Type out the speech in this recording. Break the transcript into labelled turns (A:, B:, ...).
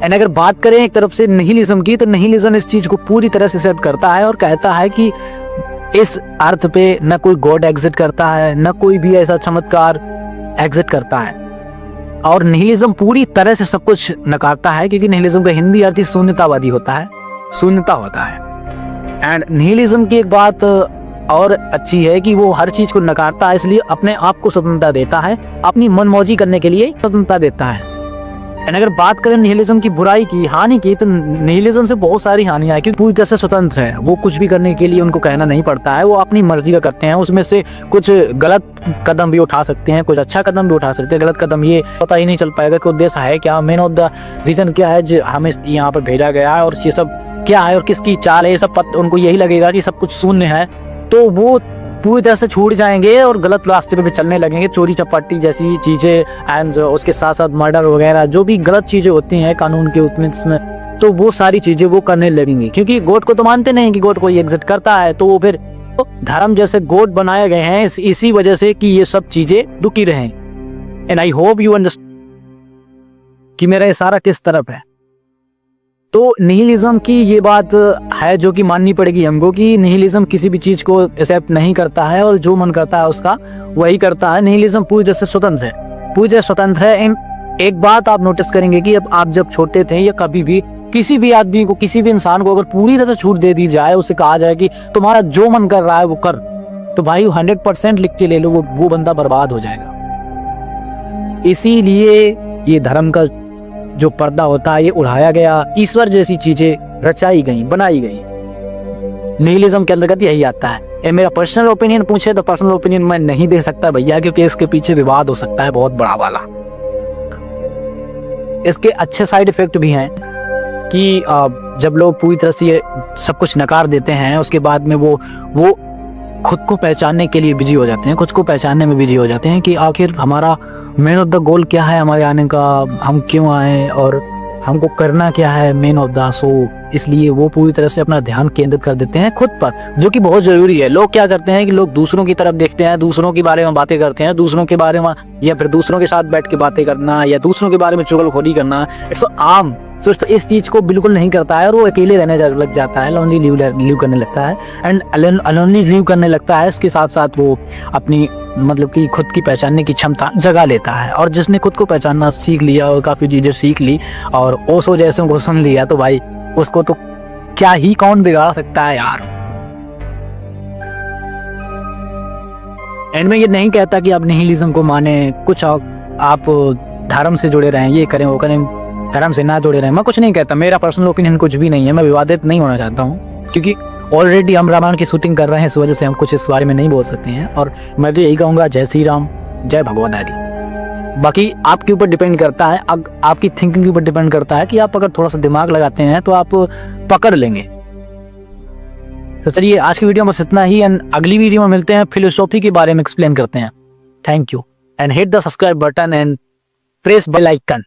A: And अगर बात करें एक तरफ से निहिलिज्म की, तो निहिलिज्म इस चीज को पूरी तरह से एक्सेप्ट करता है और कहता है कि इस अर्थ पे न कोई गॉड एग्जिस्ट करता है, न कोई भी ऐसा चमत्कार एग्जिस्ट करता है। और निहिलिज्म पूरी तरह से सब कुछ नकारता है, क्योंकि निहिलिज्म का हिंदी अर्थ ही शून्यतावादी होता है, शून्यता होता है। एंड निहिलिज्म की एक बात और अच्छी है कि वो हर चीज को नकारता है, इसलिए अपने आप को स्वतंत्रता देता है, अपनी मनमौजी करने के लिए स्वतंत्रता देता है। एंड अगर बात करें निहिलिज्म की बुराई की, हानि की, तो निहिलिज्म से बहुत सारी हानियां हैं, क्योंकि पूरी तरह से स्वतंत्र है। वो कुछ भी करने के लिए उनको कहना नहीं पड़ता है, वो अपनी मर्जी का करते हैं। उसमें से कुछ गलत कदम भी उठा सकते हैं, कुछ अच्छा कदम भी उठा सकते हैं। गलत कदम ये पता ही नहीं चल पाएगा कि उद्देश्य है क्या, मेन ऑफ द रीजन क्या है जो हमें यहाँ पर भेजा गया है, और ये सब क्या है और किसकी चाल है, ये सब उनको यही लगेगा कि सब कुछ शून्य है, तो वो पूरी तरह से छूट जाएंगे और गलत रास्ते पे भी चलने लगेंगे। चोरी चपाटी जैसी चीजें एंड उसके साथ साथ मर्डर वगैरह जो भी गलत चीजें होती हैं कानून के उसमें, तो वो सारी चीजें वो करने लगेंगे, क्योंकि गॉड को तो मानते नहीं कि गॉड कोई एग्जिस्ट करता है। तो वो फिर तो धर्म जैसे गॉड बनाए गए हैं इसी वजह से कि ये सब चीजें रुकी रहें। And I hope you understand कि मेरा इशारा किस तरफ है। तो निहिलिज्म की ये बात है जो कि माननी पड़ेगी हमको, कि निहिलिज्म किसी भी चीज को एक्सेप्ट नहीं करता है और जो मन करता है उसका वही करता है। निहिलिज्म पूरी तरह से स्वतंत्र है, पूरी तरह स्वतंत्र है। एंड एक बात आप नोटिस करेंगे कि अब आप जब छोटे थे या कभी भी किसी भी आदमी को, किसी भी इंसान को अगर पूरी तरह से छूट दे दी जाए, उसे कहा जाए कि तुम्हारा जो मन कर रहा है वो कर, तो भाई 100% लिख के ले लो, वो बंदा बर्बाद हो जाएगा। इसीलिए ये धर्म का जो पर्दा होता है ये उड़ाया गया, ईश्वर जैसी चीजें रचाई गई, बनाई गई। निहिलिज्म के अंतर्गत यही आता है। ये मेरा पर्सनल ओपिनियन पूछे तो पर्सनल ओपिनियन मैं नहीं दे सकता भैया, क्योंकि इसके पीछे विवाद हो सकता है बहुत बड़ा वाला। इसके अच्छे साइड इफेक्ट भी हैं कि जब लोग पूरी तरह से ये सब कुछ नकार देते हैं, उसके बाद में वो खुद को पहचानने के लिए बिजी हो जाते हैं, खुद को पहचानने में बिजी हो जाते हैं कि आखिर हमारा मेन ऑफ द गोल क्या है हमारे आने का, हम क्यों आए और हमको करना क्या है मेन ऑफ द सो। इसलिए वो पूरी तरह से अपना ध्यान केंद्रित कर देते हैं खुद पर, जो कि बहुत जरूरी है। लोग क्या करते हैं कि लोग दूसरों की तरफ देखते हैं, दूसरों के बारे में बातें करते हैं, दूसरों के बारे में या फिर दूसरों के साथ बैठ के बातें करना या दूसरों के बारे में चुगलखोरी करना, इट्स आम। सिर्फ इस चीज को बिल्कुल नहीं करता है और वो अकेले रहने लग जाता है, लोनली लिव करने लगता है एंड अलोनली लिव करने लगता है। इसके साथ साथ वो अपनी मतलब कि खुद की पहचानने की क्षमता जगा लेता है। और जिसने खुद को पहचानना सीख लिया और काफी चीजें सीख ली और ओशो जैसे को सुन लिया, तो भाई उसको तो क्या ही कौन बिगाड़ सकता है यार। एंड में ये नहीं कहता कि आप निहिलिज्म को माने, कुछ आप धर्म से जुड़े रहें, ये करें वो करें, धर्म से ना जुड़े रहें, मैं कुछ नहीं कहता। मेरा पर्सनल ओपिनियन कुछ भी नहीं है, मैं विवादित नहीं होना चाहता हूँ, क्योंकि ऑलरेडी हम रामायण की शूटिंग कर रहे हैं, इस वजह से हम कुछ इस बारे में नहीं बोल सकते हैं। और मैं तो यही कहूँगा, जय श्री राम, जय भगवान हरि। बाकी आपके ऊपर डिपेंड करता है, आपकी थिंकिंग के ऊपर डिपेंड करता है कि आप अगर थोड़ा सा दिमाग लगाते हैं तो आप पकड़ लेंगे। तो चलिए आज की वीडियो में बस इतना ही, एंड अगली वीडियो में मिलते हैं, फिलोसॉफी के बारे में एक्सप्लेन करते हैं। Thank you and hit the subscribe button and press bell icon.